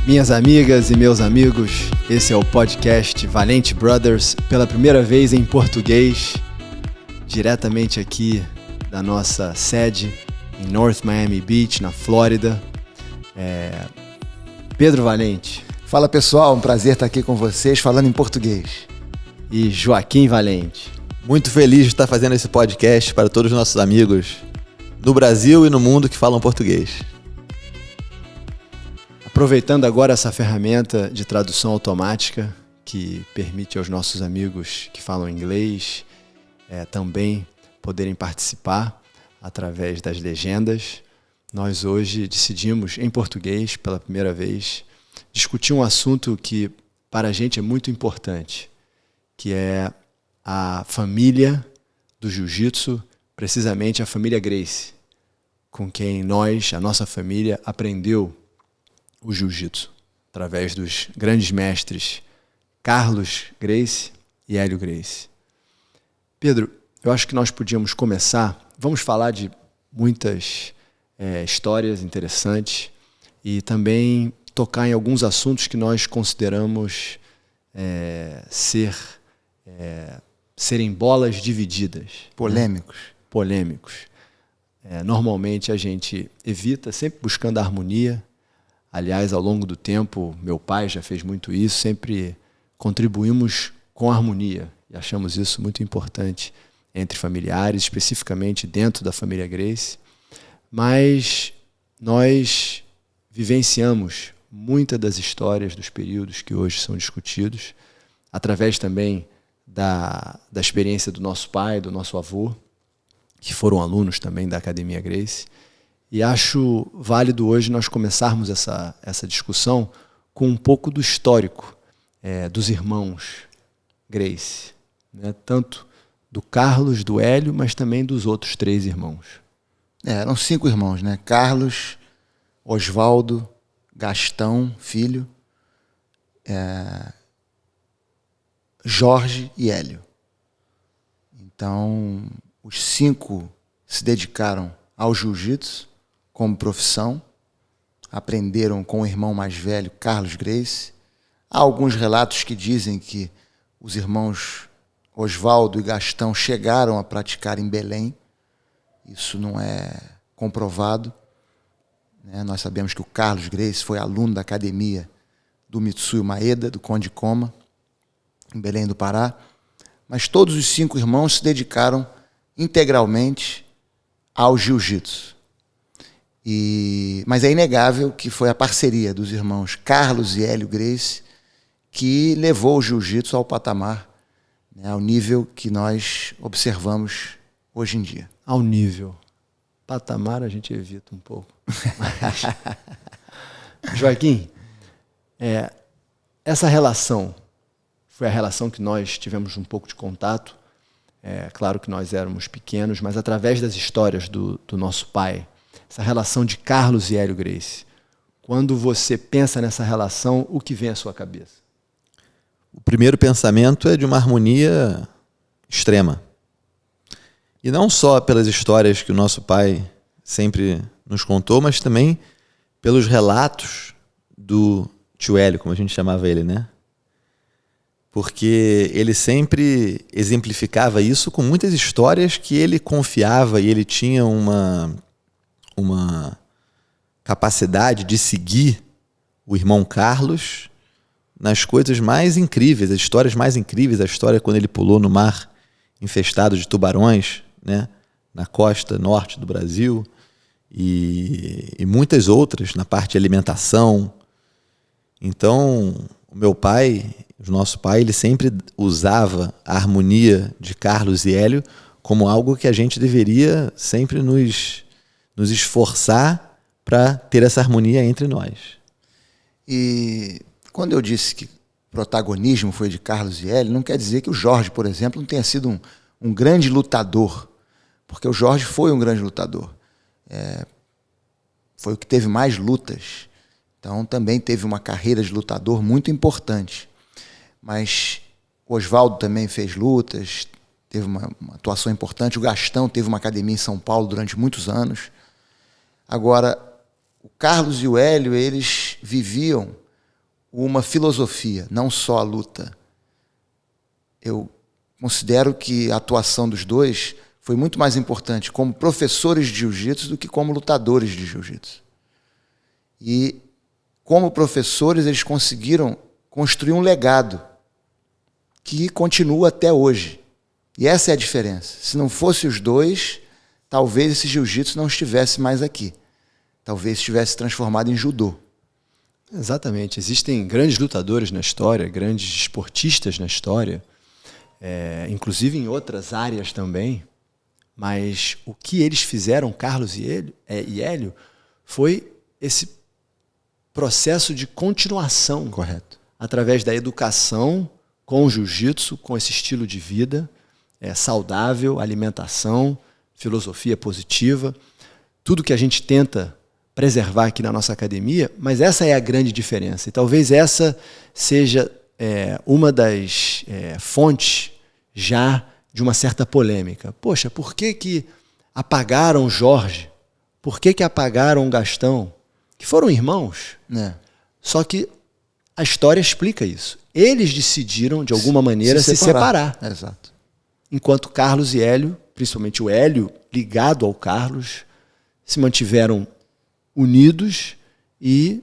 Minhas amigas e meus amigos, esse é o podcast Valente Brothers, pela primeira vez em português, diretamente aqui da nossa sede em North Miami Beach, na Flórida. Pedro Valente. Fala pessoal, um prazer estar aqui com vocês falando em português. E Joaquim Valente. Muito feliz de estar fazendo esse podcast para todos os nossos amigos no Brasil e no mundo que falam português. Aproveitando agora essa ferramenta de tradução automática que permite aos nossos amigos que falam inglês também poderem participar através das legendas, nós hoje decidimos, em português, pela primeira vez, discutir um assunto que para a gente é muito importante, que é a família do jiu-jitsu, precisamente a família Gracie, com quem a nossa família, aprendeu o jiu-jitsu, através dos grandes mestres Carlos Gracie e Hélio Gracie. Pedro, eu acho que nós podíamos começar, vamos falar de muitas histórias interessantes e também tocar em alguns assuntos que nós consideramos serem bolas divididas. Polêmicos. Normalmente a gente evita, sempre buscando a harmonia. Aliás, ao longo do tempo, meu pai já fez muito isso, sempre contribuímos com a harmonia e achamos isso muito importante entre familiares, especificamente dentro da família Gracie. Mas nós vivenciamos muitas das histórias dos períodos que hoje são discutidos, através também da experiência do nosso pai, do nosso avô, que foram alunos também da Academia Gracie. E acho válido hoje nós começarmos essa discussão com um pouco do histórico dos irmãos Gracie, né? Tanto do Carlos, do Hélio, mas também dos outros 3 irmãos. Eram 5 irmãos, né? Carlos, Osvaldo, Gastão, filho, Jorge e Hélio. Então, os 5 se dedicaram ao jiu-jitsu como profissão, aprenderam com o irmão mais velho, Carlos Gracie. Há alguns relatos que dizem que os irmãos Osvaldo e Gastão chegaram a praticar em Belém. Isso não é comprovado, né? Nós sabemos que o Carlos Gracie foi aluno da academia do Mitsuyo Maeda, do Conde Koma, em Belém do Pará. Mas todos os 5 irmãos se dedicaram integralmente ao jiu-jitsu. Mas é inegável que foi a parceria dos irmãos Carlos e Hélio Gracie que levou o jiu-jitsu ao patamar, né, ao nível que nós observamos hoje em dia. Ao nível. Patamar a gente evita um pouco. Joaquim, essa relação foi a relação que nós tivemos um pouco de contato. Claro que nós éramos pequenos, mas através das histórias do nosso pai, essa relação de Carlos e Hélio Gracie. Quando você pensa nessa relação, o que vem à sua cabeça? O primeiro pensamento é de uma harmonia extrema. E não só pelas histórias que o nosso pai sempre nos contou, mas também pelos relatos do tio Hélio, como a gente chamava ele, né? Porque ele sempre exemplificava isso com muitas histórias que ele confiava e ele tinha uma capacidade de seguir o irmão Carlos nas coisas mais incríveis, as histórias mais incríveis, a história quando ele pulou no mar infestado de tubarões, né, na costa norte do Brasil, e muitas outras na parte de alimentação. Então, o meu pai, o nosso pai, ele sempre usava a harmonia de Carlos e Hélio como algo que a gente deveria sempre nos esforçar para ter essa harmonia entre nós. E quando eu disse que o protagonismo foi de Carlos e Hélio, não quer dizer que o Jorge, por exemplo, não tenha sido um grande lutador, porque o Jorge foi um grande lutador. Foi o que teve mais lutas. Então também teve uma carreira de lutador muito importante. Mas o Osvaldo também fez lutas, teve uma atuação importante. O Gastão teve uma academia em São Paulo durante muitos anos. Agora, o Carlos e o Hélio, eles viviam uma filosofia, não só a luta. Eu considero que a atuação dos dois foi muito mais importante como professores de jiu-jitsu do que como lutadores de jiu-jitsu. E, como professores, eles conseguiram construir um legado que continua até hoje. E essa é a diferença. Se não fosse os dois, talvez esse jiu-jitsu não estivesse mais aqui. Talvez estivesse transformado em judô. Exatamente. Existem grandes lutadores na história, grandes esportistas na história, inclusive em outras áreas também, mas o que eles fizeram, Carlos e Hélio, foi esse processo de continuação. Correto. Através da educação com o jiu-jitsu, com esse estilo de vida saudável, alimentação, filosofia positiva, tudo que a gente tenta preservar aqui na nossa academia, mas essa é a grande diferença. E talvez essa seja uma das fontes já de uma certa polêmica. Poxa, por que apagaram Jorge? Por que apagaram Gastão? Que foram irmãos. Só que a história explica isso. Eles decidiram, de alguma maneira, se separar. Exato. Enquanto Carlos e Hélio, principalmente o Hélio, ligado ao Carlos, se mantiveram unidos e,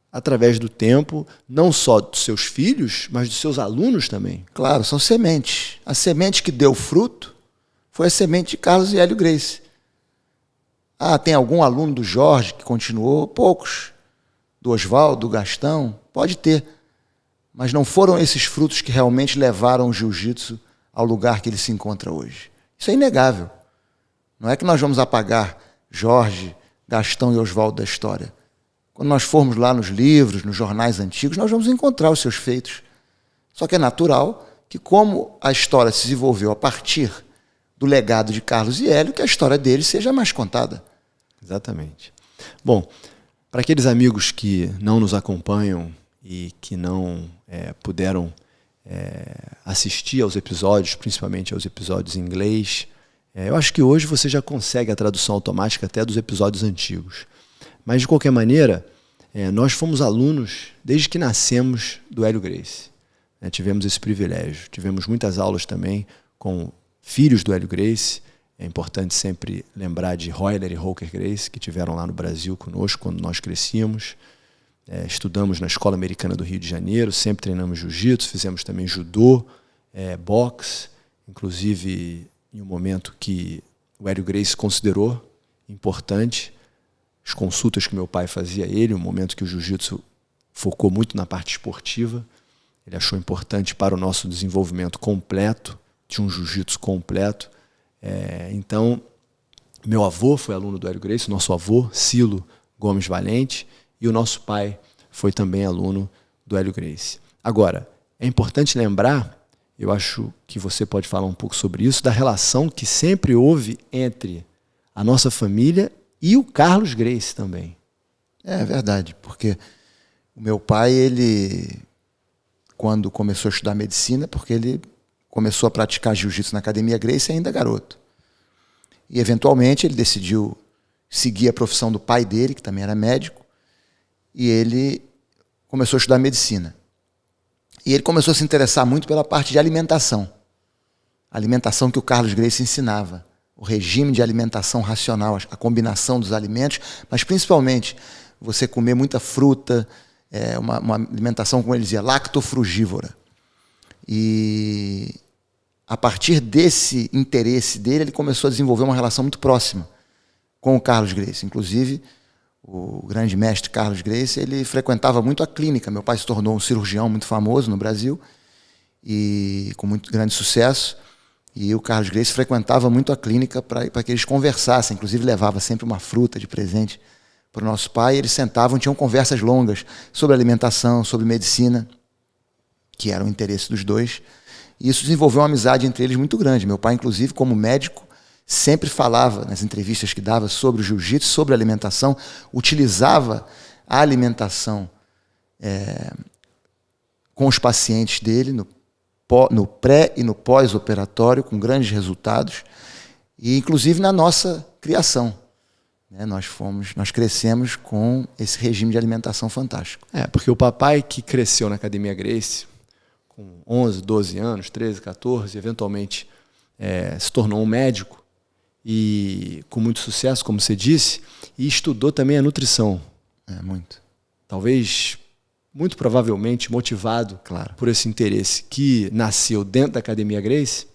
através do tempo, não só dos seus filhos, mas dos seus alunos também. Claro, são sementes. A semente que deu fruto foi a semente de Carlos e Hélio Gracie. Tem algum aluno do Jorge que continuou? Poucos. Do Oswaldo, do Gastão? Pode ter. Mas não foram esses frutos que realmente levaram o jiu-jitsu ao lugar que ele se encontra hoje. Isso é inegável. Não é que nós vamos apagar Jorge, Gastão e Oswaldo da história. Quando nós formos lá nos livros, nos jornais antigos, nós vamos encontrar os seus feitos. Só que é natural que, como a história se desenvolveu a partir do legado de Carlos e Hélio, que a história deles seja mais contada. Exatamente. Bom, para aqueles amigos que não nos acompanham e que não puderam assistir aos episódios, principalmente aos episódios em inglês, eu acho que hoje você já consegue a tradução automática até dos episódios antigos. Mas, de qualquer maneira, nós fomos alunos desde que nascemos do Hélio Gracie. Tivemos esse privilégio. Tivemos muitas aulas também com filhos do Hélio Gracie. É importante sempre lembrar de Royler e Roker Gracie, que tiveram lá no Brasil conosco quando nós crescíamos. Estudamos na Escola Americana do Rio de Janeiro, sempre treinamos jiu-jitsu, fizemos também judô, boxe, inclusive em um momento que o Hélio Gracie considerou importante, as consultas que meu pai fazia a ele, um momento que o jiu-jitsu focou muito na parte esportiva, ele achou importante para o nosso desenvolvimento completo, de um jiu-jitsu completo. Então, meu avô foi aluno do Hélio Gracie, nosso avô, Cilo Gomes Valente, e o nosso pai foi também aluno do Hélio Gracie. Agora, é importante lembrar, eu acho que você pode falar um pouco sobre isso, da relação que sempre houve entre a nossa família e o Carlos Gracie também. É verdade, porque o meu pai, ele, quando começou a estudar medicina, porque ele começou a praticar jiu-jitsu na Academia Gracie ainda garoto. E, eventualmente, ele decidiu seguir a profissão do pai dele, que também era médico, e ele começou a estudar medicina. E ele começou a se interessar muito pela parte de alimentação. A alimentação que o Carlos Gracie ensinava. O regime de alimentação racional, a combinação dos alimentos, mas principalmente você comer muita fruta, uma alimentação, como ele dizia, lactofrugívora. E a partir desse interesse dele, ele começou a desenvolver uma relação muito próxima com o Carlos Gracie. Inclusive, o grande mestre Carlos Gracie, ele frequentava muito a clínica. Meu pai se tornou um cirurgião muito famoso no Brasil e com muito grande sucesso. E o Carlos Gracie frequentava muito a clínica para que eles conversassem. Inclusive, levava sempre uma fruta de presente para o nosso pai. Eles sentavam e tinham conversas longas sobre alimentação, sobre medicina, que era o interesse dos dois. E isso desenvolveu uma amizade entre eles muito grande. Meu pai, inclusive, como médico, sempre falava nas entrevistas que dava sobre o jiu-jitsu, sobre a alimentação, utilizava a alimentação com os pacientes dele, no pré e no pós-operatório, com grandes resultados, e inclusive na nossa criação. né? Nós crescemos com esse regime de alimentação fantástico. Porque o papai que cresceu na Academia Gracie, com 11, 12 anos, 13, 14, eventualmente se tornou um médico, e com muito sucesso, como você disse, e estudou também a nutrição. Muito. Talvez, muito provavelmente, motivado por esse interesse que nasceu dentro da Academia Gracie.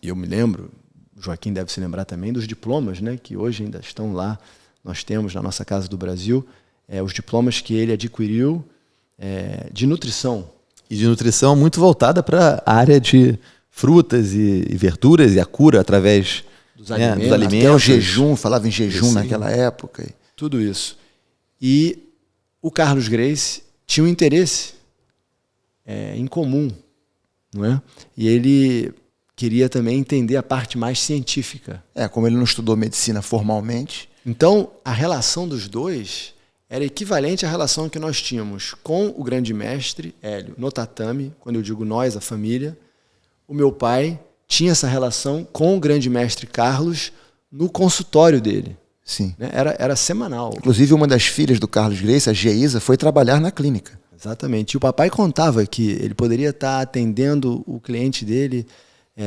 Eu me lembro, o Joaquim deve se lembrar também, dos diplomas, né, que hoje ainda estão lá, nós temos na nossa Casa do Brasil, os diplomas que ele adquiriu de nutrição. E de nutrição muito voltada para a área de frutas e verduras e a cura através dos alimentos. Até o jejum, falava em jejum naquela época. Tudo isso. E o Carlos Gracie tinha um interesse em comum, não é? E ele queria também entender a parte mais científica. Como ele não estudou medicina formalmente. Então, a relação dos dois era equivalente à relação que nós tínhamos com o grande mestre Hélio no tatame. Quando eu digo nós, a família, o meu pai tinha essa relação com o grande mestre Carlos no consultório dele. Sim. Era semanal. Inclusive, uma das filhas do Carlos Gracie, a Geisa, foi trabalhar na clínica. Exatamente. E o papai contava que ele poderia estar atendendo o cliente dele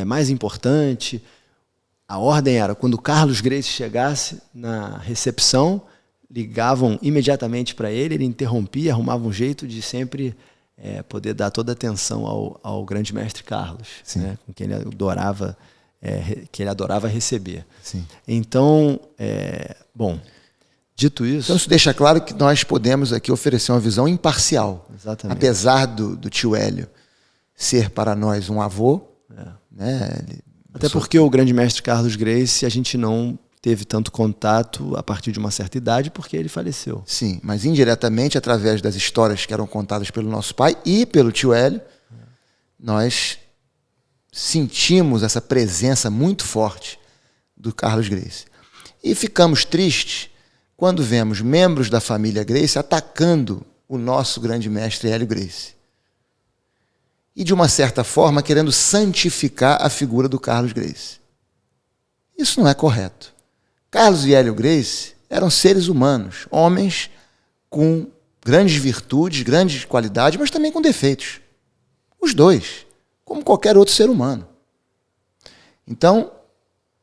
mais importante. A ordem era, quando o Carlos Gracie chegasse na recepção, ligavam imediatamente para ele interrompia, arrumava um jeito de sempre poder dar toda a atenção ao grande mestre Carlos, né, com quem ele adorava receber. Sim. Então, dito isso... Então isso deixa claro que nós podemos aqui oferecer uma visão imparcial. Exatamente. Apesar do tio Hélio ser para nós um avô, né? Até porque o grande mestre Carlos Gracie, a gente não teve tanto contato a partir de uma certa idade, porque ele faleceu. Sim, mas indiretamente, através das histórias que eram contadas pelo nosso pai e pelo tio Hélio, nós sentimos essa presença muito forte do Carlos Gracie. E ficamos tristes quando vemos membros da família Gracie atacando o nosso grande mestre Hélio Gracie. E, de uma certa forma, querendo santificar a figura do Carlos Gracie. Isso não é correto. Carlos e Hélio Gracie eram seres humanos, homens com grandes virtudes, grandes qualidades, mas também com defeitos. Os dois, como qualquer outro ser humano. Então,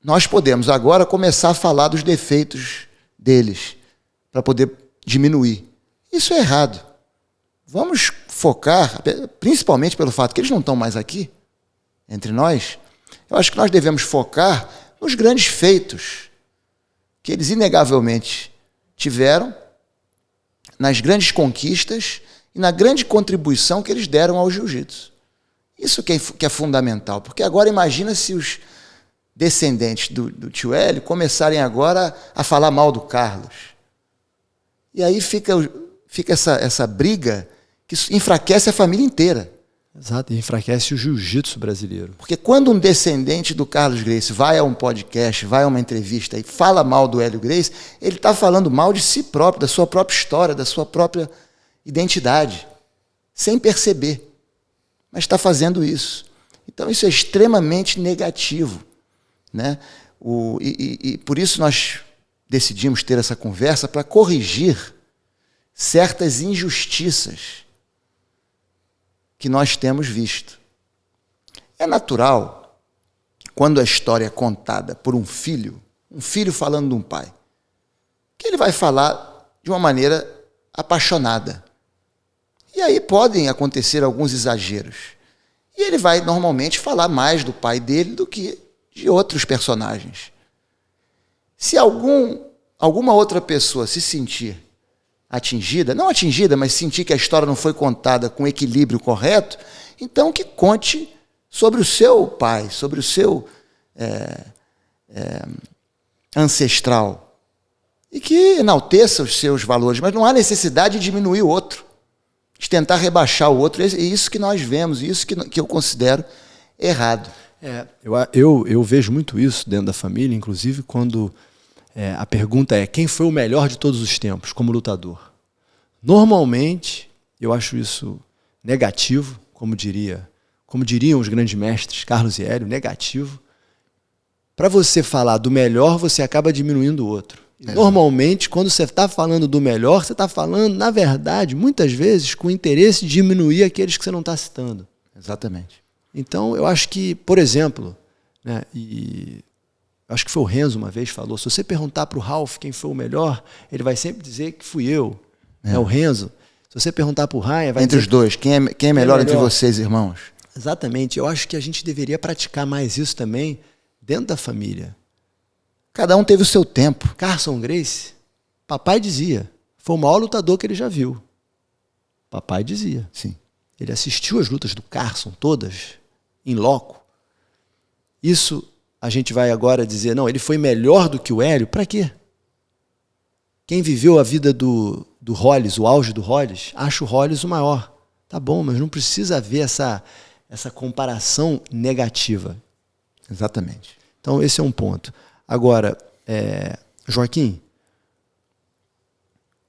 nós podemos agora começar a falar dos defeitos deles, para poder diminuir. Isso é errado. Vamos focar, principalmente pelo fato que eles não estão mais aqui, entre nós, eu acho que nós devemos focar nos grandes feitos que eles inegavelmente tiveram, nas grandes conquistas e na grande contribuição que eles deram ao jiu-jitsu. Isso que é fundamental, porque agora imagina se os descendentes do tio Hélio começarem agora a falar mal do Carlos. E aí fica essa briga que enfraquece a família inteira. Exato, e enfraquece o jiu-jitsu brasileiro. Porque quando um descendente do Carlos Gracie vai a um podcast, vai a uma entrevista e fala mal do Hélio Gracie, ele está falando mal de si próprio, da sua própria história, da sua própria identidade, sem perceber. Mas está fazendo isso. Então isso é extremamente negativo, né? E por isso nós decidimos ter essa conversa para corrigir certas injustiças que nós temos visto. É natural, quando a história é contada por um filho falando de um pai, que ele vai falar de uma maneira apaixonada. E aí podem acontecer alguns exageros. E ele vai normalmente falar mais do pai dele do que de outros personagens. Se alguma outra pessoa se sentir atingida, não atingida, mas sentir que a história não foi contada com equilíbrio correto, então que conte sobre o seu pai, sobre o seu ancestral. E que enalteça os seus valores, mas não há necessidade de diminuir o outro, de tentar rebaixar o outro. É isso que nós vemos, isso que eu considero errado. Eu vejo muito isso dentro da família, inclusive quando a pergunta é: quem foi o melhor de todos os tempos como lutador? Normalmente, eu acho isso negativo, como diriam os grandes mestres Carlos e Hélio, negativo, para você falar do melhor, você acaba diminuindo o outro. Normalmente, quando você está falando do melhor, você está falando, na verdade, muitas vezes, com o interesse de diminuir aqueles que você não está citando. Exatamente. Então, eu acho que, por exemplo, né, e acho que foi o Renzo uma vez falou, se você perguntar para o Ralph quem foi o melhor, ele vai sempre dizer que fui eu, o Renzo. Se você perguntar para o Ryan, vai entre dizer... os dois, quem é melhor entre vocês, irmãos? Exatamente. Eu acho que a gente deveria praticar mais isso também dentro da família. Cada um teve o seu tempo. Carson Gracie, papai dizia, foi o maior lutador que ele já viu. Papai dizia. Sim. Ele assistiu as lutas do Carson, todas, em loco. Isso a gente vai agora dizer, não, ele foi melhor do que o Hélio. Para quê? Quem viveu a vida do Hollis, o auge do Hollis, acha o Hollis o maior. Tá bom, mas não precisa haver essa comparação negativa. Exatamente. Então, esse é um ponto. Agora, Joaquim,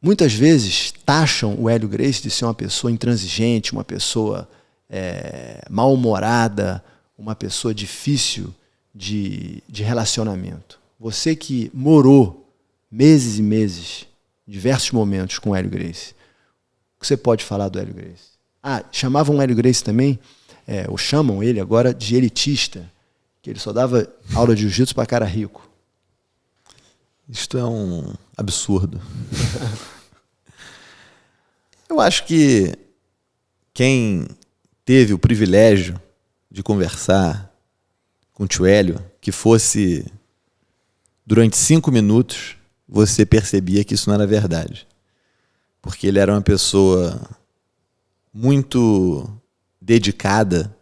muitas vezes taxam o Hélio Gracie de ser uma pessoa intransigente, uma pessoa mal-humorada, uma pessoa difícil de relacionamento. Você que morou meses e meses, diversos momentos com o Hélio Gracie, o que você pode falar do Hélio Gracie? Chamavam o Hélio Gracie também, ou chamam ele agora de elitista, que ele só dava aula de jiu-jitsu para cara rico. Isto é um absurdo. Eu acho que quem teve o privilégio de conversar com o tio Hélio, que fosse durante 5 minutos, você percebia que isso não era verdade. Porque ele era uma pessoa muito dedicada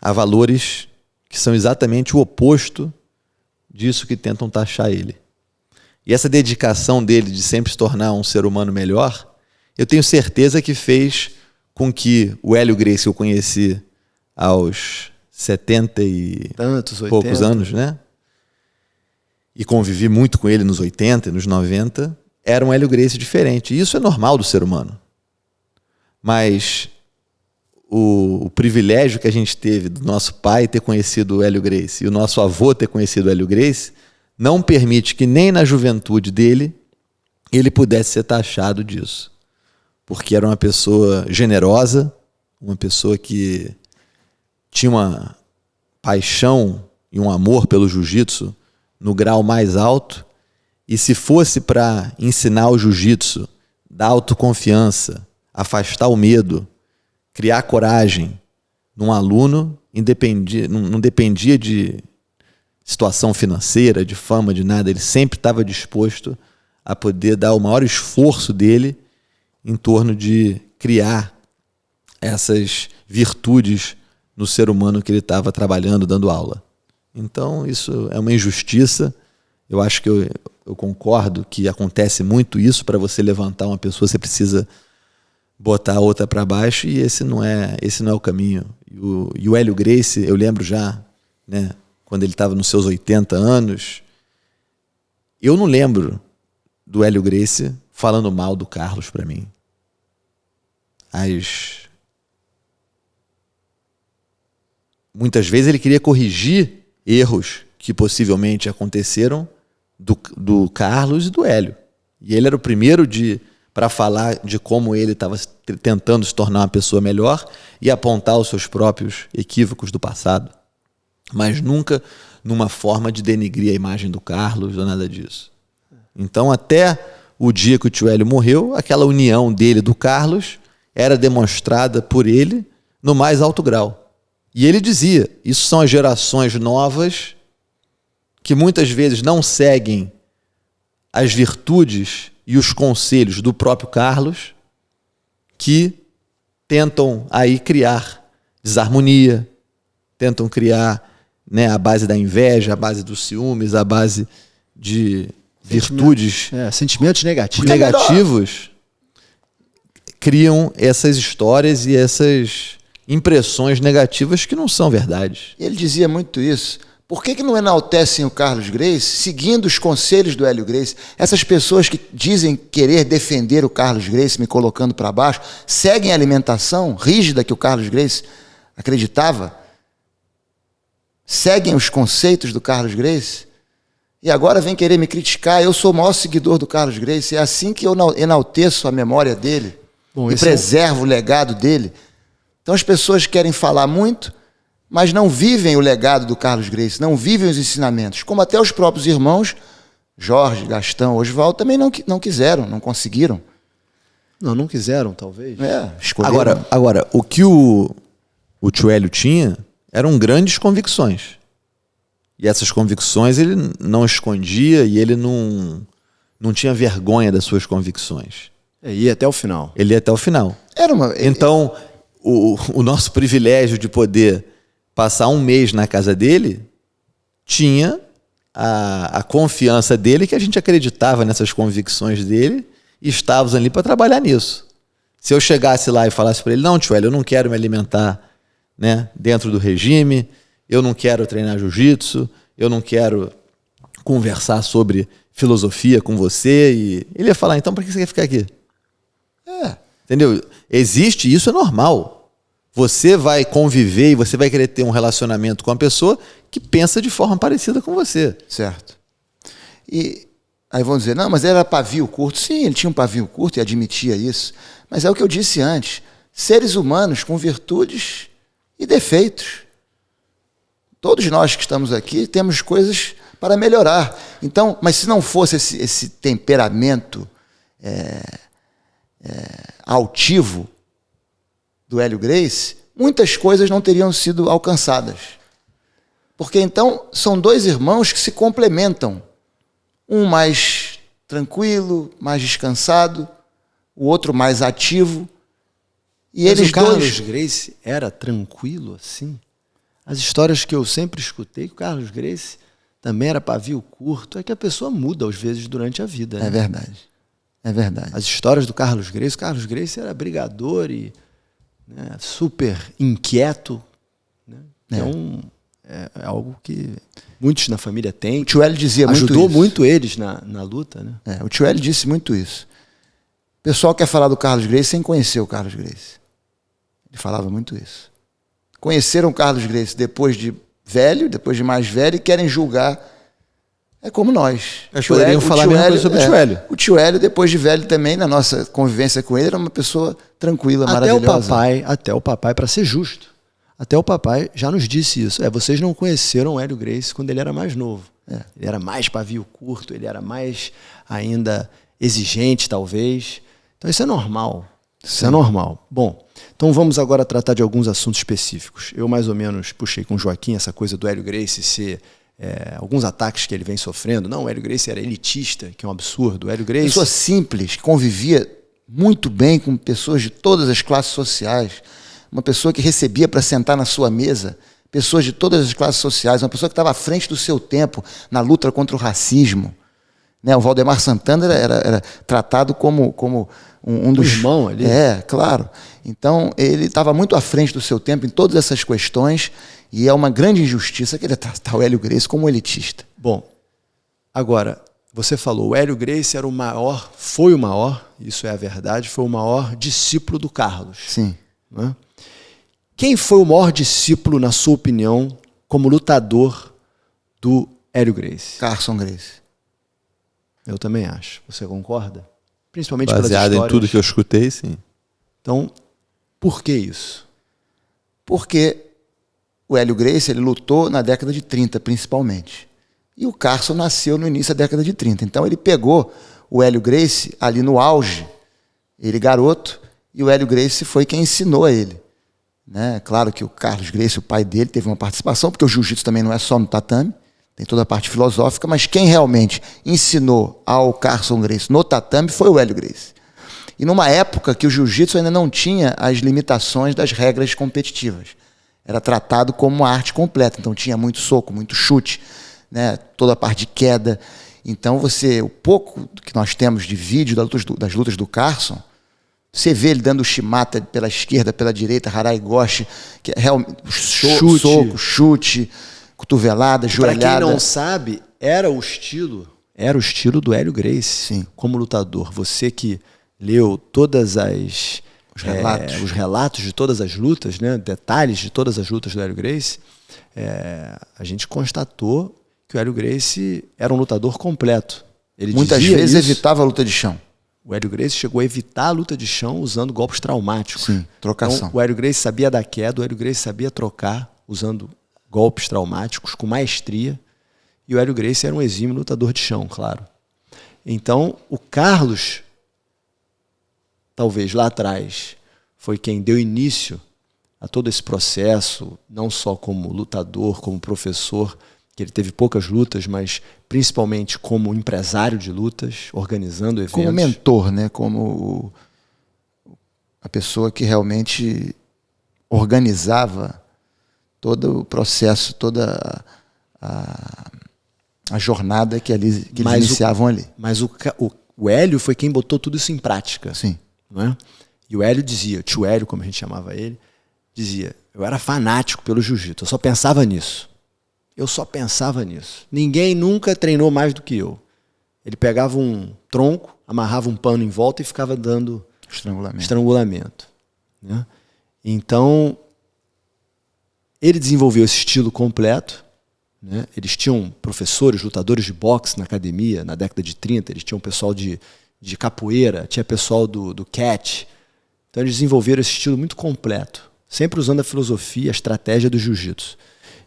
a valores que são exatamente o oposto disso que tentam taxar ele. E essa dedicação dele de sempre se tornar um ser humano melhor, eu tenho certeza que fez com que o Hélio Gracie que eu conheci aos 70 e poucos anos, né? E convivi muito com ele nos 80 e nos 90, era um Hélio Gracie diferente. E isso é normal do ser humano. Mas o privilégio que a gente teve do nosso pai ter conhecido o Hélio Gracie e o nosso avô ter conhecido o Hélio Gracie não permite que nem na juventude dele ele pudesse ser taxado disso. Porque era uma pessoa generosa, uma pessoa que tinha uma paixão e um amor pelo jiu-jitsu no grau mais alto, e se fosse para ensinar o jiu-jitsu, dar autoconfiança, afastar o medo, criar coragem num aluno, não dependia de situação financeira, de fama, de nada. Ele sempre estava disposto a poder dar o maior esforço dele em torno de criar essas virtudes no ser humano que ele estava trabalhando, dando aula. Então, isso é uma injustiça. Eu acho que eu concordo que acontece muito isso. Para você levantar uma pessoa, você precisa botar a outra para baixo, e esse não é o caminho. E o Hélio Gracie, eu lembro já, né, quando ele estava nos seus 80 anos, eu não lembro do Hélio Gracie falando mal do Carlos para mim. Muitas vezes ele queria corrigir erros que possivelmente aconteceram do Carlos e do Hélio. E ele era o primeiro para falar de como ele estava tentando se tornar uma pessoa melhor e apontar os seus próprios equívocos do passado. Mas nunca numa forma de denegrir a imagem do Carlos ou nada disso. Então, até o dia que o tio Hélio morreu, aquela união dele do Carlos era demonstrada por ele no mais alto grau. E ele dizia, isso são as gerações novas que muitas vezes não seguem as virtudes e os conselhos do próprio Carlos, que tentam aí criar desarmonia, tentam criar, né, a base da inveja, a base dos ciúmes, a base de virtudes... Sentimentos negativos criam essas histórias e essas impressões negativas que não são verdade. Ele dizia muito isso. Por que não enaltecem o Carlos Gracie seguindo os conselhos do Hélio Gracie? Essas pessoas que dizem querer defender o Carlos Gracie, me colocando para baixo, seguem a alimentação rígida que o Carlos Gracie acreditava? seguem os conceitos do Carlos Gracie e agora vem querer me criticar. Eu sou o maior seguidor do Carlos Gracie. É assim que eu enalteço a memória dele e preservo o legado dele. Então as pessoas querem falar muito, mas não vivem o legado do Carlos Gracie, não vivem os ensinamentos. Como até os próprios irmãos, Jorge, Gastão, Oswaldo, também não quiseram, não conseguiram. Não quiseram, talvez. Escolheram. Agora, o que o tio Hélio tinha eram grandes convicções. E essas convicções ele não escondia e ele não tinha vergonha das suas convicções. Ele ia até o final. Ele ia até o final. Então, Então, o nosso privilégio de poder passar um mês na casa dele tinha a confiança dele, que a gente acreditava nessas convicções dele e estávamos ali para trabalhar nisso. Se eu chegasse lá e falasse para ele, não, tio Hélio, eu não quero me alimentar, né, dentro do regime, eu não quero treinar jiu-jitsu, eu não quero conversar sobre filosofia com você, e ele ia falar, então para que você quer ficar aqui? Entendeu? Existe, isso é normal. Você vai conviver e você vai querer ter um relacionamento com uma pessoa que pensa de forma parecida com você. Certo. E aí vão dizer, não, mas ele era pavio curto. Sim, ele tinha um pavio curto e admitia isso. Mas é o que eu disse antes. Seres humanos com virtudes e defeitos. Todos nós que estamos aqui temos coisas para melhorar. Então, mas se não fosse esse temperamento altivo do Hélio Gracie, muitas coisas não teriam sido alcançadas. Porque então são dois irmãos que se complementam. Um mais tranquilo, mais descansado, o outro mais ativo. E mas eles o Carlos Gracie era tranquilo assim? As histórias que eu sempre escutei, que o Carlos Gracie também era pavio curto, é que a pessoa muda às vezes durante a vida. Né? É verdade. É verdade. As histórias do Carlos Gracie era brigador e super inquieto. Né? Então, é algo que muitos na família têm. O tio Hélio dizia muito isso. Ajudou muito eles na luta. Né? O tio Hélio disse muito isso. O pessoal quer falar do Carlos Gracie sem conhecer o Carlos Gracie. Ele falava muito isso. Conheceram o Carlos Gracie depois de velho, depois de mais velho, e querem julgar. É como nós. Poderiam falar a mesma coisa sobre o tio Hélio. O tio Hélio, depois de velho também, na nossa convivência com ele, era uma pessoa tranquila, maravilhosa. Até o papai, para ser justo, até o papai já nos disse isso. Vocês não conheceram o Hélio Gracie quando ele era mais novo. Ele era mais pavio curto, ele era mais ainda exigente, talvez. Então isso é normal. Isso é normal. Bom, então vamos agora tratar de alguns assuntos específicos. Eu mais ou menos puxei com o Joaquim essa coisa do Hélio Gracie ser... alguns ataques que ele vem sofrendo. Não, o Hélio Gracie era elitista, que é um absurdo. O Hélio Gracie... Pessoa simples, que convivia muito bem com pessoas de todas as classes sociais. Uma pessoa que recebia para sentar na sua mesa pessoas de todas as classes sociais. Uma pessoa que estava à frente do seu tempo na luta contra o racismo. O Valdemar Santana era tratado como um dos... irmão ali. Claro. Então, ele estava muito à frente do seu tempo em todas essas questões. E é uma grande injustiça que ele tratar o Hélio Gracie como elitista. Bom, agora, você falou, o Hélio Gracie era foi o maior, isso é a verdade, foi o maior discípulo do Carlos. Sim. Né? Quem foi o maior discípulo, na sua opinião, como lutador do Hélio Gracie? Carson Gracie. Eu também acho. Você concorda? Principalmente baseado pelas histórias. Em tudo que eu escutei, sim. Então, por que isso? Porque o Hélio Gracie ele lutou na década de 30, principalmente. E o Carson nasceu no início da década de 30. Então ele pegou o Hélio Gracie ali no auge, ele garoto, e o Hélio Gracie foi quem ensinou a ele. Claro que o Carlos Gracie, o pai dele, teve uma participação, porque o jiu-jitsu também não é só no tatame, tem toda a parte filosófica, mas quem realmente ensinou ao Carson Gracie no tatame foi o Hélio Gracie. E numa época que o jiu-jitsu ainda não tinha as limitações das regras competitivas. Era tratado como uma arte completa. Então tinha muito soco, muito chute, toda a parte de queda. Então o pouco que nós temos de vídeo das lutas do Carson, você vê ele dando shimata pela esquerda, pela direita, harai goshi, que é realmente soco, chute, cotovelada, joelhada. Para quem não sabe, era o estilo do Hélio Gracie. Sim. Como lutador. Você que leu todas os relatos de todas as lutas, detalhes de todas as lutas do Hélio Gracie, a gente constatou que o Hélio Gracie era um lutador completo. Ele muitas vezes evitava a luta de chão. O Hélio Gracie chegou a evitar a luta de chão usando golpes traumáticos. Sim, trocação. Então, o Hélio Gracie sabia dar queda, o Hélio Gracie sabia trocar usando golpes traumáticos com maestria. E o Hélio Gracie era um exímio lutador de chão, claro. Então, o Carlos, talvez lá atrás, foi quem deu início a todo esse processo, não só como lutador, como professor, que ele teve poucas lutas, mas principalmente como empresário de lutas, organizando eventos. Como mentor, né? Como a pessoa que realmente organizava todo o processo, toda a jornada que eles iniciavam ali. Mas o Hélio foi quem botou tudo isso em prática. Sim. Não é? E o Hélio dizia, o tio Hélio, como a gente chamava ele, dizia, eu era fanático pelo jiu-jitsu, eu só pensava nisso. Ninguém nunca treinou mais do que eu. Ele pegava um tronco, amarrava um pano em volta e ficava dando estrangulamento. Né? Então, ele desenvolveu esse estilo completo. Né? Eles tinham professores, lutadores de boxe na academia, na década de 30. Eles tinham pessoal de capoeira, tinha pessoal do catch. Então, eles desenvolveram esse estilo muito completo, sempre usando a filosofia, a estratégia do jiu-jitsu.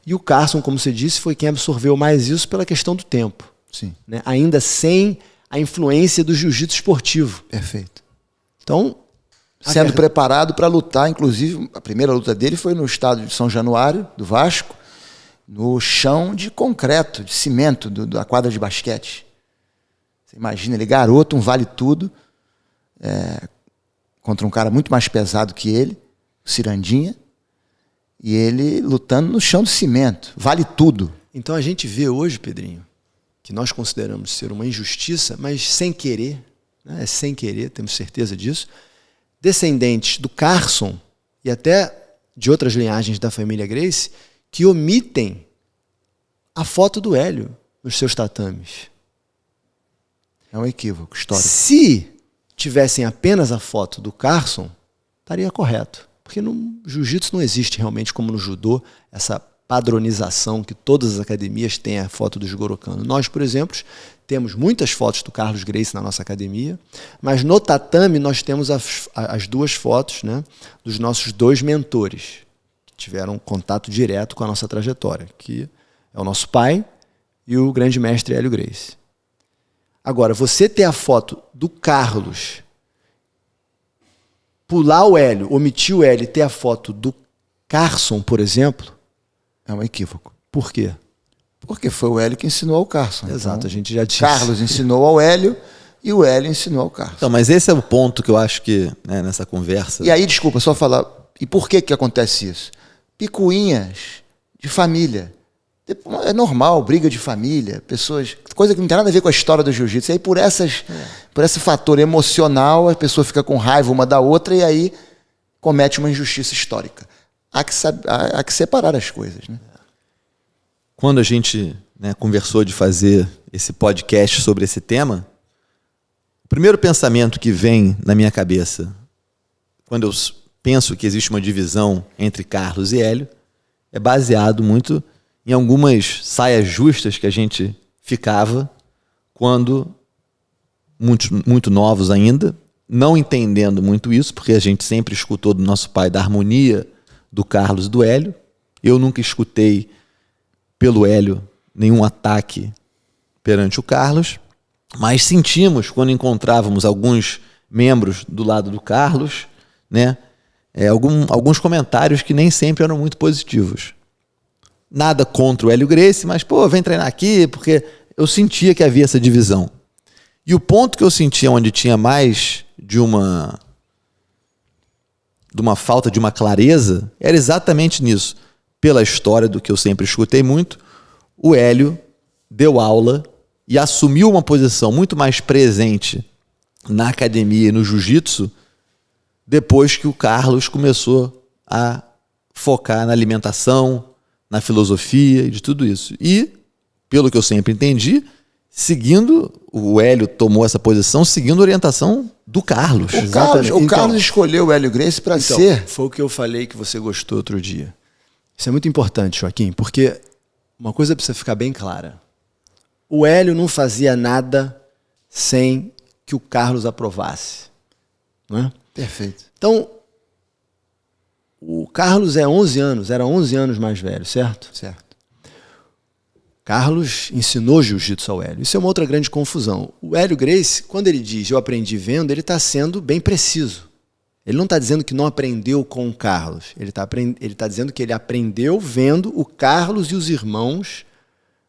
E o Carson, como você disse, foi quem absorveu mais isso pela questão do tempo. Sim. Né? Ainda sem a influência do jiu-jitsu esportivo. Perfeito. Então, sendo preparado para lutar, inclusive, a primeira luta dele foi no estádio de São Januário, do Vasco, no chão de concreto, de cimento, da quadra de basquete. Você imagina, ele garoto, um vale-tudo, contra um cara muito mais pesado que ele, o Cirandinha, e ele lutando no chão de cimento. Vale tudo. Então a gente vê hoje, Pedrinho, que nós consideramos ser uma injustiça, mas sem querer, né? Sem querer, temos certeza disso, descendentes do Carson e até de outras linhagens da família Gracie que omitem a foto do Hélio nos seus tatames. É um equívoco histórico. Se tivessem apenas a foto do Carson, estaria correto. Porque no jiu-jitsu não existe realmente, como no judô, essa padronização que todas as academias têm a foto do Jigoro Kano. Nós, por exemplo, temos muitas fotos do Carlos Gracie na nossa academia, mas no tatame nós temos as duas fotos, né, dos nossos dois mentores, que tiveram contato direto com a nossa trajetória, que é o nosso pai e o grande mestre Hélio Gracie. Agora, você ter a foto do Carlos, pular o Hélio, omitir o Hélio e ter a foto do Carson, por exemplo, é um equívoco. Por quê? Porque foi o Hélio que ensinou ao Carson. Exato, então, a gente já disse. Carlos ensinou ao Hélio e o Hélio ensinou ao Carson. Então, mas esse é o ponto que eu acho que, né, nessa conversa... E aí, desculpa, só falar, e por que acontece isso? Picuinhas de família. É normal, briga de família, pessoas... Coisa que não tem nada a ver com a história do jiu-jitsu. E aí, por esse fator emocional, a pessoa fica com raiva uma da outra e aí comete uma injustiça histórica. Há que separar as coisas, né? Quando a gente, né, conversou de fazer esse podcast sobre esse tema, o primeiro pensamento que vem na minha cabeça, quando eu penso que existe uma divisão entre Carlos e Hélio, é baseado muito em algumas saias justas que a gente ficava quando muito novos ainda, não entendendo muito isso, porque a gente sempre escutou do nosso pai da harmonia do Carlos e do Hélio. Eu nunca escutei pelo Hélio nenhum ataque perante o Carlos, mas sentimos quando encontrávamos alguns membros do lado do Carlos, né, alguns comentários que nem sempre eram muito positivos. Nada contra o Hélio Gracie, mas, vem treinar aqui, porque eu sentia que havia essa divisão. E o ponto que eu sentia onde tinha mais de uma falta de uma clareza era exatamente nisso. Pela história do que eu sempre escutei muito, o Hélio deu aula e assumiu uma posição muito mais presente na academia e no jiu-jitsu depois que o Carlos começou a focar na alimentação, na filosofia e de tudo isso. E, pelo que eu sempre entendi, o Hélio tomou essa posição seguindo a orientação do Carlos. O Carlos escolheu o Hélio Gracie para ser... Foi o que eu falei que você gostou outro dia. Isso é muito importante, Joaquim, porque uma coisa precisa ficar bem clara. O Hélio não fazia nada sem que o Carlos aprovasse. Não é? Perfeito. Então, o Carlos era 11 anos mais velho, certo? Certo. Carlos ensinou jiu-jitsu ao Hélio. Isso é uma outra grande confusão. O Hélio Gracie, quando ele diz eu aprendi vendo, ele está sendo bem preciso. Ele não está dizendo que não aprendeu com o Carlos. Ele está dizendo que ele aprendeu vendo o Carlos e os irmãos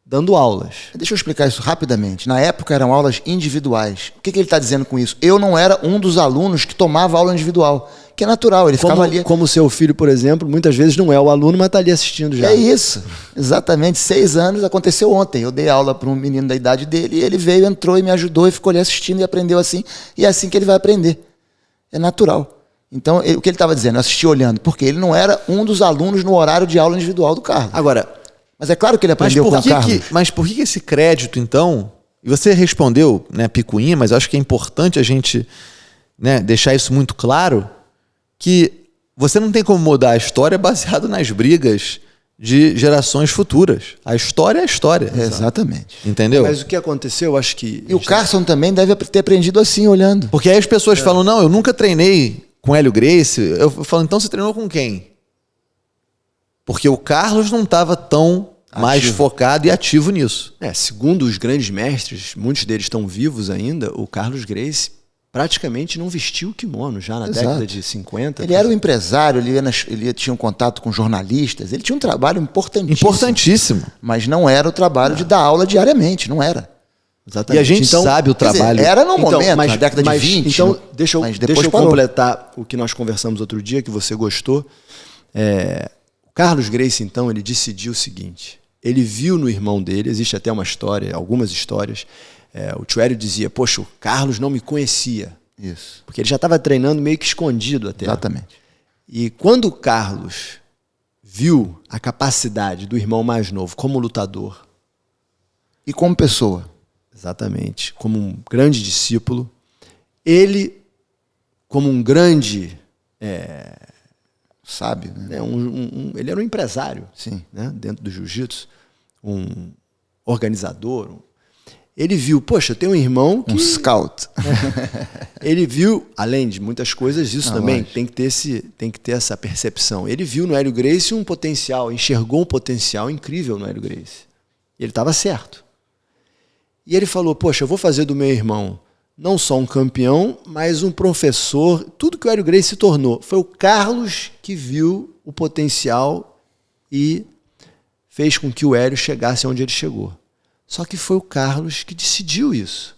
dando aulas. Deixa eu explicar isso rapidamente. Na época eram aulas individuais. O que ele está dizendo com isso? Eu não era um dos alunos que tomava aula individual, que é natural, ele ficava ali. Como seu filho, por exemplo, muitas vezes não é o aluno, mas está ali assistindo já. É isso, exatamente. 6 anos, aconteceu ontem. Eu dei aula para um menino da idade dele e ele veio, entrou e me ajudou e ficou ali assistindo e aprendeu assim. E é assim que ele vai aprender. É natural. Então, o que ele estava dizendo? Eu assisti olhando, porque ele não era um dos alunos no horário de aula individual do Carlos. Agora, mas é claro que ele aprendeu com o Carlos. Mas por que esse crédito, então... E você respondeu, né, picuinha, mas eu acho que é importante a gente, né, deixar isso muito claro, que você não tem como mudar a história baseado nas brigas de gerações futuras. A história é a história. Exatamente. Entendeu? Mas o que aconteceu, eu acho que... E o Carson também deve ter aprendido assim, olhando. Porque aí as pessoas falam, não, eu nunca treinei com Hélio Gracie. Eu falo, então você treinou com quem? Porque o Carlos não estava tão mais focado e ativo nisso. Segundo os grandes mestres, muitos deles estão vivos ainda, o Carlos Gracie praticamente não vestiu o kimono já na década de 50. Ele era um empresário, ele tinha um contato com jornalistas, ele tinha um trabalho importantíssimo. Mas não era o trabalho de dar aula diariamente, não era. Exatamente. E a gente sabe o trabalho. Dizer, era no momento, na década de 20. Então, deixa eu completar o que nós conversamos outro dia, que você gostou. O Carlos Gracie, então, ele decidiu o seguinte. Ele viu no irmão dele, existe até uma história, algumas histórias, o tio Hélio dizia, poxa, o Carlos não me conhecia. Isso. Porque ele já estava treinando meio que escondido até. Exatamente. E quando o Carlos viu a capacidade do irmão mais novo como lutador... E como pessoa. Exatamente. Como um grande discípulo. Ele, como um grande... sábio, né? Ele era um empresário. Sim. Né? Dentro do jiu-jitsu. Um organizador. Ele viu, poxa, tem um irmão que... Um scout. Ele viu, além de muitas coisas, isso também lógico. tem que ter essa percepção. Ele viu no Hélio Gracie um potencial, enxergou um potencial incrível no Hélio Gracie. Ele estava certo. E ele falou, poxa, eu vou fazer do meu irmão não só um campeão, mas um professor. Tudo que o Hélio Gracie se tornou. Foi o Carlos que viu o potencial e fez com que o Hélio chegasse onde ele chegou. Só que foi o Carlos que decidiu isso.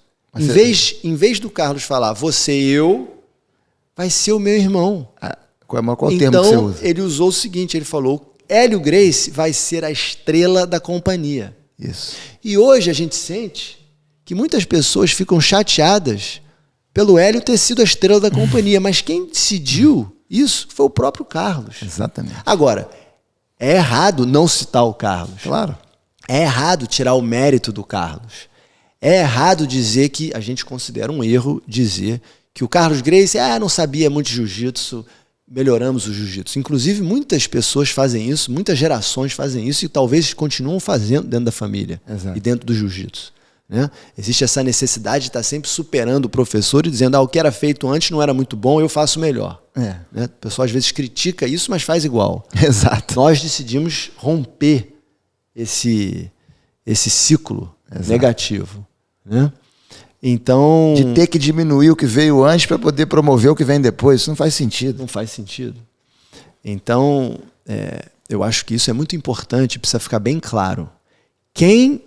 Em vez do Carlos falar, vai ser o meu irmão. Qual o termo que você usa? Então, ele usou o seguinte, ele falou, Hélio Gracie vai ser a estrela da companhia. Isso. E hoje a gente sente que muitas pessoas ficam chateadas pelo Hélio ter sido a estrela da companhia, mas quem decidiu isso foi o próprio Carlos. Exatamente. Agora, é errado não citar o Carlos. Claro. É errado tirar o mérito do Carlos. É errado dizer que, a gente considera um erro dizer que o Carlos Gracie não sabia muito de jiu-jitsu, melhoramos o jiu-jitsu. Inclusive, muitas pessoas fazem isso, muitas gerações fazem isso e talvez continuam fazendo dentro da família. Exato. E dentro do jiu-jitsu. Né? Existe essa necessidade de estar sempre superando o professor e dizendo o que era feito antes não era muito bom, eu faço melhor. Né? O pessoal às vezes critica isso, mas faz igual. Exato. Nós decidimos romper esse ciclo negativo. Né? Então... De ter que diminuir o que veio antes para poder promover o que vem depois. Isso não faz sentido. Não faz sentido. Então, eu acho que isso é muito importante, precisa ficar bem claro. Quem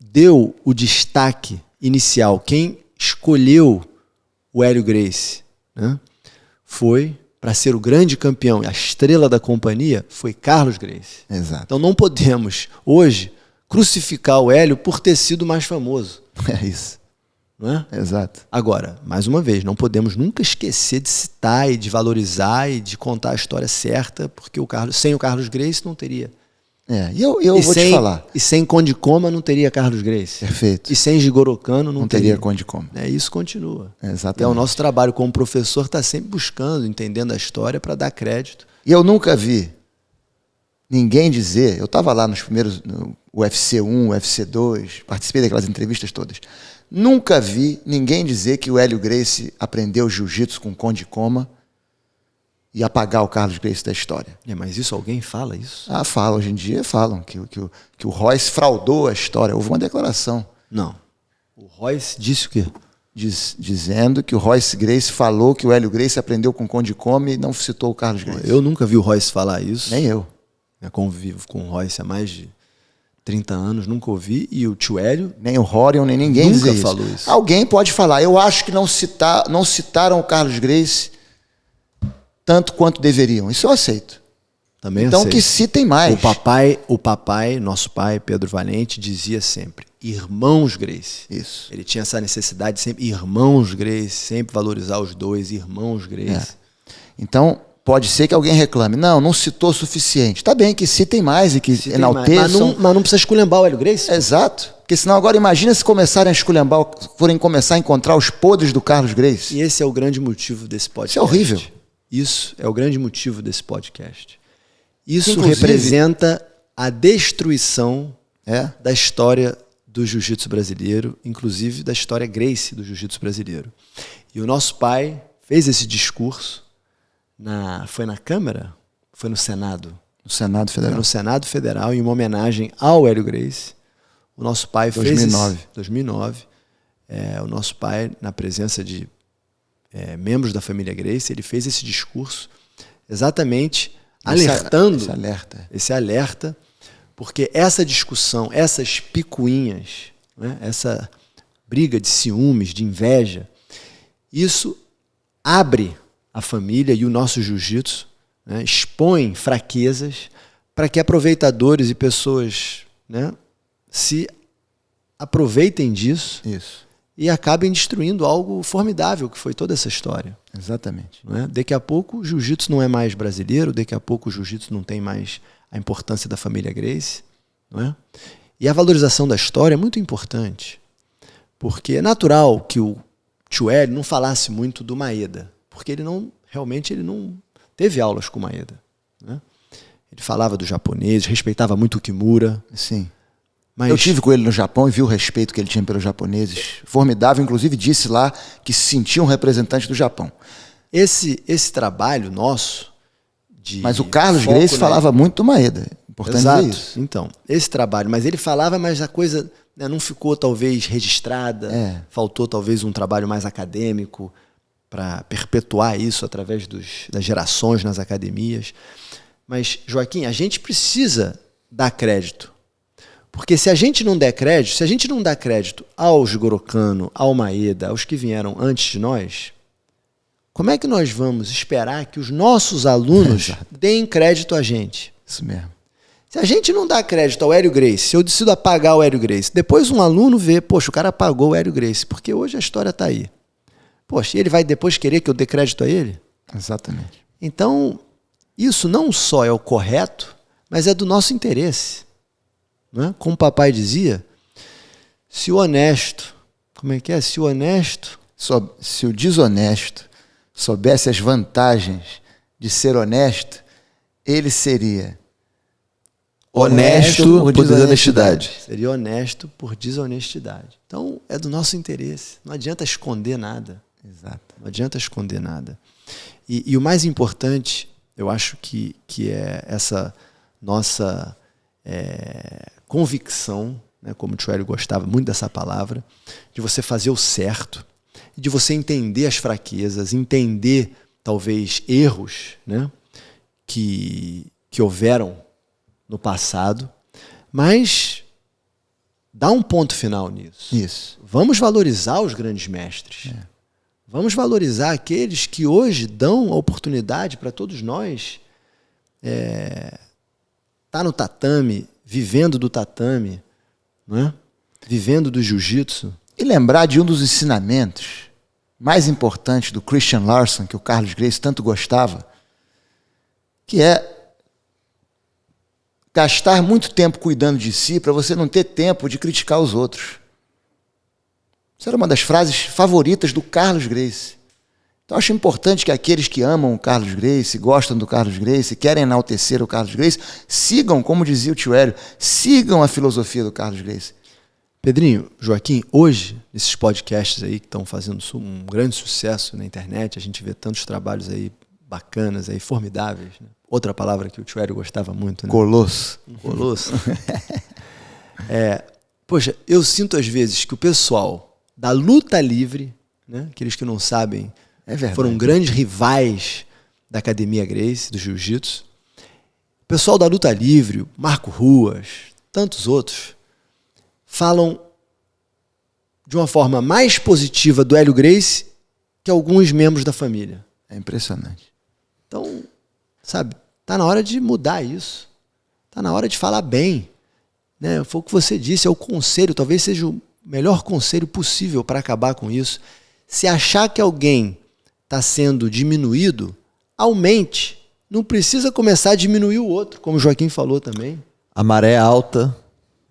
deu o destaque inicial, quem escolheu o Hélio Gracie, né, foi, para ser o grande campeão, a estrela da companhia, foi Carlos Gracie. Exato. Então não podemos, hoje, crucificar o Hélio por ter sido mais famoso. É isso. Não é? Exato. Agora, mais uma vez, não podemos nunca esquecer de citar e de valorizar e de contar a história certa, porque sem o Carlos Gracie não teria. E eu vou te falar. E sem Conde Coma não teria Carlos Gracie. Perfeito. E sem Jigoro Kano não teria Conde Coma. Isso continua. Exatamente. É o nosso trabalho como professor, está sempre buscando, entendendo a história para dar crédito. E eu nunca vi ninguém dizer... Eu estava lá nos primeiros... No UFC 1, UFC 2, participei daquelas entrevistas todas. Nunca vi ninguém dizer que o Hélio Gracie aprendeu jiu-jitsu com Conde Coma e apagar o Carlos Gracie da história. Mas isso, alguém fala isso? Fala. Hoje em dia falam que o Royce fraudou a história. Houve uma declaração. Não. O Royce disse o quê? Dizendo que o Royce Gracie falou que o Hélio Gracie aprendeu com Conde Coma e não citou o Carlos Gracie. Eu nunca vi o Royce falar isso. Nem eu. Eu convivo com o Royce há mais de 30 anos, nunca ouvi. E o tio Hélio... Nem o Rorion, nem ninguém nunca falou isso. Alguém pode falar. Eu acho que não citaram o Carlos Gracie tanto quanto deveriam. Isso eu aceito. Também então aceito. Que citem mais. O papai, nosso pai, Pedro Valente, dizia sempre, irmãos Gracie. Isso. Ele tinha essa necessidade de sempre, irmãos Gracie, sempre valorizar os dois, irmãos Gracie. Então, pode ser que alguém reclame. Não citou o suficiente. Tá bem, que citem mais e que enalteçam. Mas não precisa esculhambar o Hélio Gracie. Exato. Porque senão agora imagina se começarem a esculhambar, forem começar a encontrar os podres do Carlos Gracie. E esse é o grande motivo desse podcast. Isso é horrível. Isso é o grande motivo desse podcast. Isso Inclusive, representa a destruição da história do jiu-jitsu brasileiro, inclusive da história Gracie do jiu-jitsu brasileiro. E o nosso pai fez esse discurso, foi na Câmara? Foi no Senado? No Senado Federal. Foi no Senado Federal, em uma homenagem ao Hélio Gracie. O nosso pai fez 2009. O nosso pai, na presença de membros da família Gracie, ele fez esse discurso exatamente alertando esse alerta, porque essa discussão, essas picuinhas, né, essa briga de ciúmes, de inveja, isso abre a família e o nosso jiu-jitsu, né, expõe fraquezas para que aproveitadores e pessoas, né, se aproveitem disso. Isso. E acabem destruindo algo formidável, que foi toda essa história. Exatamente. Não é? Daqui a pouco o jiu-jitsu não é mais brasileiro, daqui a pouco o jiu-jitsu não tem mais a importância da família Gracie. Não é? E a valorização da história é muito importante, porque é natural que o tio Hélio não falasse muito do Maeda, porque ele não teve aulas com o Maeda. Né? Ele falava dos japoneses, respeitava muito o Kimura. Sim. Mas eu tive com ele no Japão e vi o respeito que ele tinha pelos japoneses. Formidável, inclusive disse lá que se sentia um representante do Japão. Esse trabalho nosso Mas o Carlos Gracie falava muito do Maeda. Importante dizer isso. Então, esse trabalho, mas ele falava, mas a coisa, né, não ficou talvez registrada, faltou talvez um trabalho mais acadêmico para perpetuar isso através das gerações nas academias. Mas, Joaquim, a gente precisa dar crédito. Porque se a gente não der crédito, se a gente não dá crédito ao Jigoro Kano, ao Maeda, aos que vieram antes de nós, como é que nós vamos esperar que os nossos alunos deem crédito a gente? Isso mesmo. Se a gente não dá crédito ao Hélio Gracie, se eu decido apagar o Hélio Gracie, depois um aluno vê, poxa, o cara apagou o Hélio Gracie, porque hoje a história está aí. Poxa, ele vai depois querer que eu dê crédito a ele? Exatamente. Então, isso não só é o correto, mas é do nosso interesse. Não é? Como o papai dizia, se o honesto, se o desonesto soubesse as vantagens de ser honesto, ele seria honesto por desonestidade. Seria honesto por desonestidade. Então, é do nosso interesse. Não adianta esconder nada. Exato. Não adianta esconder nada. E o mais importante, eu acho que é essa nossa convicção, né, como o tio Hélio gostava muito dessa palavra, de você fazer o certo, de você entender as fraquezas, entender talvez erros, né, que houveram no passado, mas dá um ponto final nisso. Isso. Vamos valorizar os grandes mestres. Vamos valorizar aqueles que hoje dão a oportunidade para todos nós tá no tatame, vivendo do tatame, não é? Vivendo do jiu-jitsu. E lembrar de um dos ensinamentos mais importantes do Christian Larson, que o Carlos Gracie tanto gostava, que é gastar muito tempo cuidando de si para você não ter tempo de criticar os outros. Isso era uma das frases favoritas do Carlos Gracie. Então, acho importante que aqueles que amam o Carlos Gracie, gostam do Carlos Gracie, querem enaltecer o Carlos Gracie, sigam, como dizia o tio Hélio, sigam a filosofia do Carlos Gracie. Pedrinho, Joaquim, hoje, esses podcasts aí que estão fazendo um grande sucesso na internet, a gente vê tantos trabalhos aí bacanas, aí, formidáveis. Né? Outra palavra que o tio Hélio gostava muito. Né? Colosso. Colosso. Poxa, eu sinto às vezes que o pessoal da luta livre, né, aqueles que não sabem, foram grandes rivais da Academia Gracie, do Jiu-Jitsu. O pessoal da luta livre, Marco Ruas, tantos outros, falam de uma forma mais positiva do Hélio Gracie que alguns membros da família. É impressionante. Então, sabe, tá na hora de mudar isso. Tá na hora de falar bem. Né? Foi o que você disse, é o conselho, talvez seja o melhor conselho possível para acabar com isso. Se achar que alguém está sendo diminuído, aumente. Não precisa começar a diminuir o outro, como o Joaquim falou também. A maré alta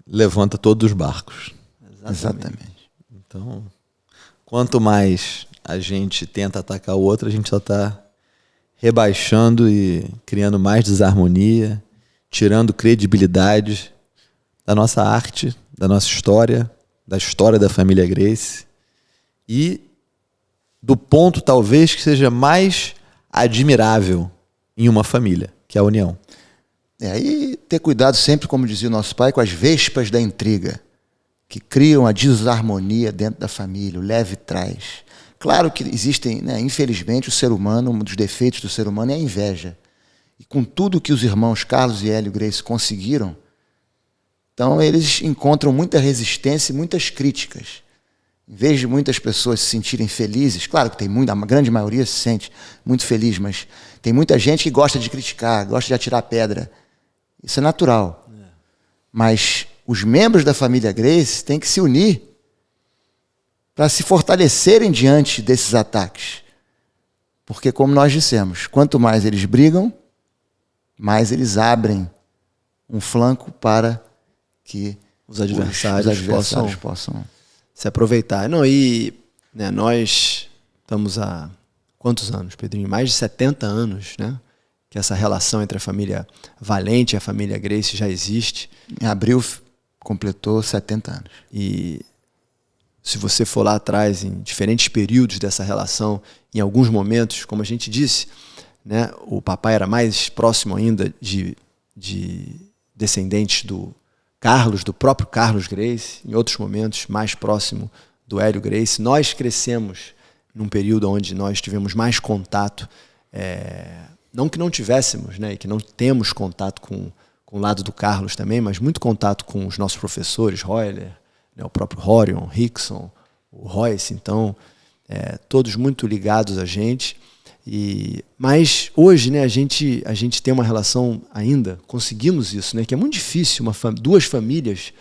levanta todos os barcos. Exatamente. Então, quanto mais a gente tenta atacar o outro, a gente só está rebaixando e criando mais desarmonia, tirando credibilidade da nossa arte, da nossa história, da história da família Gracie e do ponto talvez que seja mais admirável em uma família, que é a união. E ter cuidado sempre, como dizia o nosso pai, com as vespas da intriga, que criam a desarmonia dentro da família, o leve trás. Claro que existem, né, infelizmente, o ser humano, um dos defeitos do ser humano é a inveja. E com tudo que os irmãos Carlos e Hélio Gracie conseguiram, então eles encontram muita resistência e muitas críticas. Em vez de muitas pessoas se sentirem felizes, claro que a grande maioria se sente muito feliz, mas tem muita gente que gosta de criticar, gosta de atirar pedra. Isso é natural. Mas os membros da família Gracie têm que se unir para se fortalecerem diante desses ataques. Porque, como nós dissemos, quanto mais eles brigam, mais eles abrem um flanco para que os adversários possam se aproveitar. Não, e né, nós estamos há quantos anos, Pedrinho? Mais de 70 anos, né? Que essa relação entre a família Valente e a família Gracie já existe. Em abril completou 70 anos. E se você for lá atrás, em diferentes períodos dessa relação, em alguns momentos, como a gente disse, né, o papai era mais próximo ainda de descendentes do Carlos, do próprio Carlos Gracie, em outros momentos mais próximo do Hélio Gracie. Nós crescemos num período onde nós tivemos mais contato, não que não tivéssemos, né, e que não temos contato com o lado do Carlos também, mas muito contato com os nossos professores, Royler, né, o próprio Horion, Rickson, o Royce, então, todos muito ligados a gente. Mas hoje, né, a gente tem uma relação ainda, conseguimos isso, né, que é muito difícil duas famílias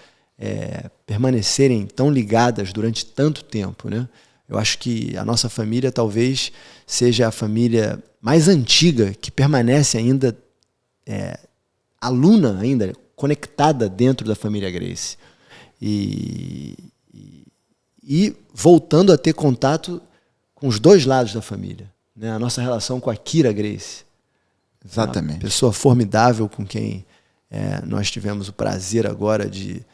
permanecerem tão ligadas durante tanto tempo. Né? Eu acho que a nossa família talvez seja a família mais antiga que permanece ainda aluna, ainda conectada dentro da família Gracie. E voltando a ter contato com os dois lados da família. Né? A nossa relação com a Kira Gracie. Exatamente. Uma pessoa formidável com quem nós tivemos o prazer agora de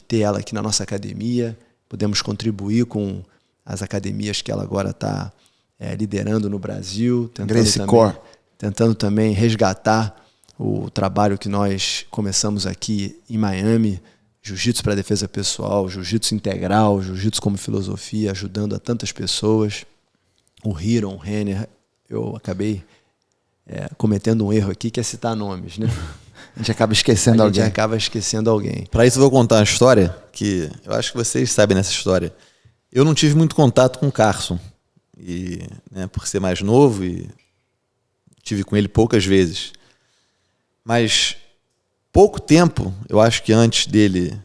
ter ela aqui na nossa academia. Podemos contribuir com as academias que ela agora está liderando no Brasil. Tentando também resgatar o trabalho que nós começamos aqui em Miami, Jiu-Jitsu para defesa pessoal, Jiu-Jitsu integral, Jiu-Jitsu como filosofia, ajudando a tantas pessoas. O Hiron, o Renner, eu acabei cometendo um erro aqui, que é citar nomes, né? A gente acaba esquecendo alguém. Para isso eu vou contar uma história que eu acho que vocês sabem nessa história. Eu não tive muito contato com o Carson, e, né, por ser mais novo, e tive com ele poucas vezes. Mas pouco tempo, eu acho que antes dele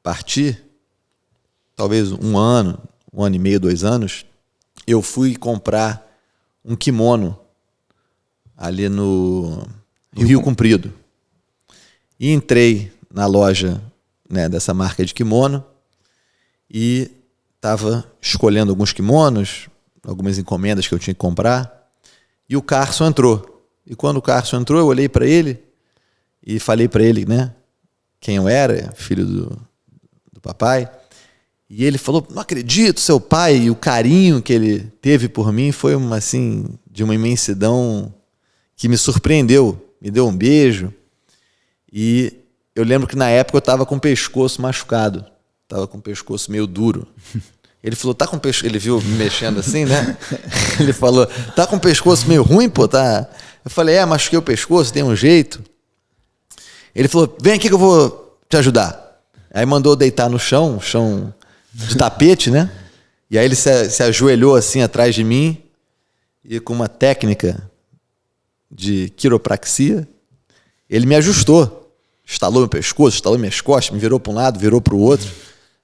partir, talvez um ano e meio, 2 anos, eu fui comprar um kimono ali no Rio Comprido. E entrei na loja, né, dessa marca de kimono e estava escolhendo alguns kimonos, algumas encomendas que eu tinha que comprar, e o Carson entrou. E quando o Carson entrou, eu olhei para ele e falei para ele, né, quem eu era, filho do papai. E ele falou, não acredito, seu pai, e o carinho que ele teve por mim foi de uma imensidão que me surpreendeu. Me deu um beijo. E eu lembro que na época eu estava com o pescoço machucado. Estava com o pescoço meio duro. Ele falou, tá com o pescoço... Ele viu me mexendo assim, né? Ele falou, tá com o pescoço meio ruim, pô? Tá... Eu falei, machuquei o pescoço, tem um jeito. Ele falou, vem aqui que eu vou te ajudar. Aí mandou deitar no chão de tapete, né? E aí ele se ajoelhou assim atrás de mim e com uma técnica de quiropraxia, ele me ajustou. Estalou meu pescoço, estalou minhas costas, me virou para um lado, virou para o outro.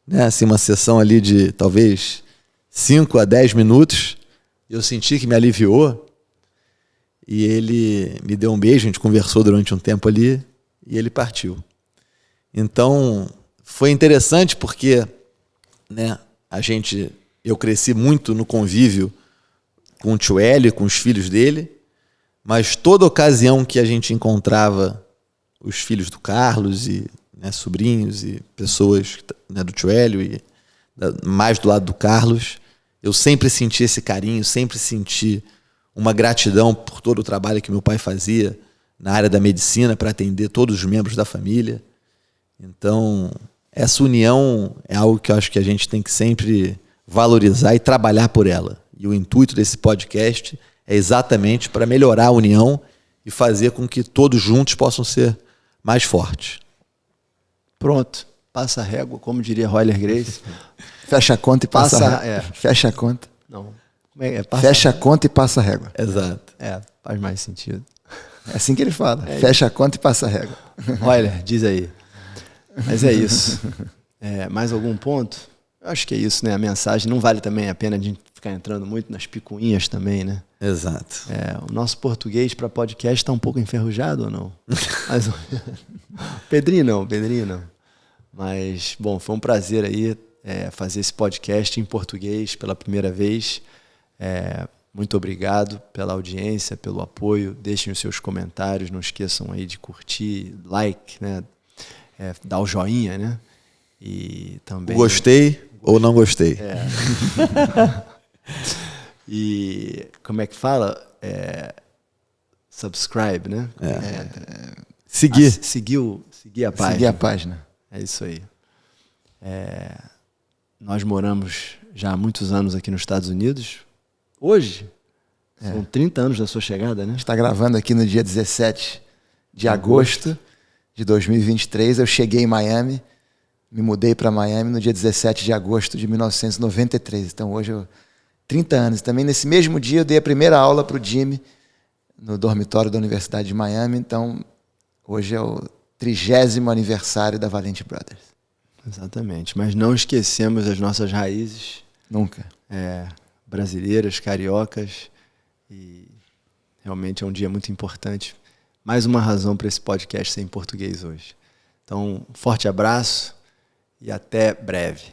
Né? Assim, uma sessão ali de talvez 5 a 10 minutos. Eu senti que me aliviou. E ele me deu um beijo, a gente conversou durante um tempo ali e ele partiu. Então, foi interessante porque, né, eu cresci muito no convívio com o tio Hélio, com os filhos dele, mas toda ocasião que a gente encontrava os filhos do Carlos e, né, sobrinhos e pessoas, né, do tio Hélio e mais do lado do Carlos, eu sempre senti esse carinho, sempre senti uma gratidão por todo o trabalho que meu pai fazia na área da medicina para atender todos os membros da família. Então, essa união é algo que eu acho que a gente tem que sempre valorizar e trabalhar por ela. E o intuito desse podcast é exatamente para melhorar a união e fazer com que todos juntos possam ser mais fortes. Pronto. Passa a régua, como diria Royler Grace. Fecha a conta e passa a régua. Fecha a conta. Não. Fecha a conta e passa a régua. Exato. Faz mais sentido. É assim que ele fala. Fecha a conta e passa a régua. Royler, diz aí. Mas é isso. Mais algum ponto? Eu acho que é isso, né? A mensagem não vale também a pena a gente ficar entrando muito nas picuinhas também, né? Exato. O nosso português para podcast está um pouco enferrujado ou não? Mas, Pedrinho não. Mas, bom, foi um prazer aí fazer esse podcast em português pela primeira vez. Muito obrigado pela audiência, pelo apoio. Deixem os seus comentários, não esqueçam aí de curtir, like, né? Dar o joinha, né? E também... Gostei ou não gostei. E como é que fala? Subscribe, né? Seguir. Seguir a página. Seguir a página. É isso aí. Nós moramos já há muitos anos aqui nos Estados Unidos. Hoje, são 30 anos da sua chegada, né? Está gravando aqui no dia 17 de agosto de 2023. Eu cheguei em Miami, me mudei para Miami no dia 17 de agosto de 1993. Então hoje 30 anos. Também nesse mesmo dia eu dei a primeira aula para o Jimmy no dormitório da Universidade de Miami. Então hoje é o 30º aniversário da Valente Brothers. Exatamente. Mas não esquecemos as nossas raízes. Nunca. Brasileiras, cariocas. E realmente é um dia muito importante. Mais uma razão para esse podcast ser em português hoje. Então, um forte abraço e até breve.